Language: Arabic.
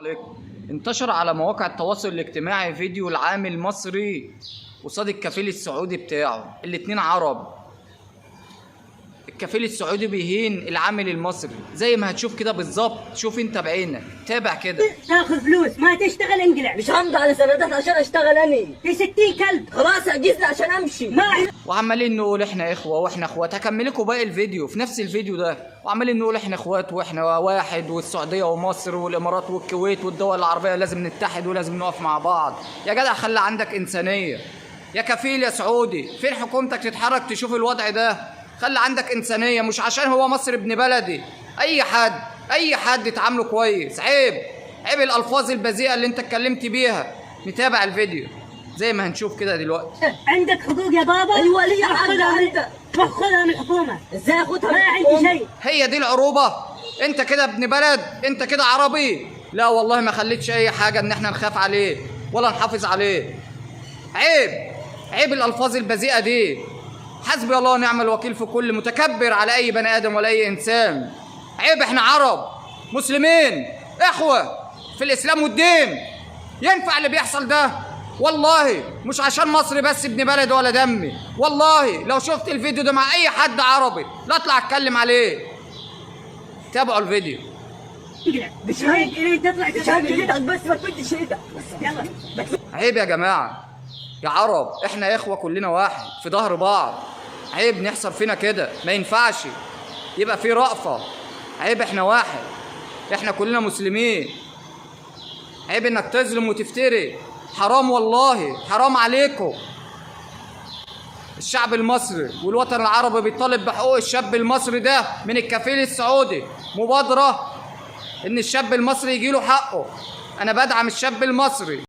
عليكم. انتشر على مواقع التواصل الاجتماعي فيديو العامل مصري قصاد الكفيل السعودي بتاعه، الاتنين عرب. الكفيل السعودي بيهين العامل المصري زي ما هتشوف كده بالظبط. شوف انت بعينك، تابع كده. تاخذ فلوس ما تشتغل انقلع. مش همضي على سندات عشان اشتغل اني في 60 كلب. خلاص اجيزني عشان امشي. ما وعمالين نقول احنا اخوه واحنا اخوات. هكمل لكم باقي الفيديو في نفس الفيديو ده. وعمالين نقول احنا اخوات واحنا واحد، والسعوديه ومصر والامارات والكويت والدول العربيه لازم نتحد ولازم نقف مع بعض. يا جدع خلي عندك انسانيه يا كفيل يا سعودي. فين حكومتك تتحرك تشوف الوضع ده؟ خلي عندك انسانيه. مش عشان هو مصر ابن بلدي اي حد يتعامله كويس. عيب الالفاظ البذيئه اللي انت اتكلمت بيها. نتابع الفيديو زي ما هنشوف كده دلوقتي. عندك حقوق يا بابا. ايوه ليا حق. خذها من الحكومه. ازاي اخدها؟ ما عندي شيء. هي دي العروبه؟ انت كده ابن بلد؟ انت كده عربي؟ لا والله ما خليتش اي حاجه ان احنا نخاف عليه ولا نحافظ عليه. عيب الالفاظ البذيئه دي. حسبي الله ونعم الوكيل في كل متكبر على اي بني ادم ولا اي انسان. عيب، احنا عرب مسلمين اخوه في الاسلام والدين. ينفع اللي بيحصل ده؟ والله مش عشان مصري بس ابن بلد ولا دمي. والله لو شفت الفيديو ده مع اي حد عربي لا اطلع اتكلم عليه. تابعوا الفيديو. مش هيك تطلع ايدك بس ما تمدش ايدك. يلا. عيب يا جماعه يا عرب، احنا اخوه كلنا واحد في ظهر بعض. عيب نحصل فينا كده، ما ينفعش يبقى في رأفة. عيب، احنا واحد، احنا كلنا مسلمين. عيب انك تظلم وتفتري. حرام والله، حرام عليكم. الشعب المصري والوطن العربي بيطالب بحقوق الشاب المصري ده من الكفيل السعودي. مبادرة ان الشاب المصري يجيله حقه. انا بدعم الشاب المصري.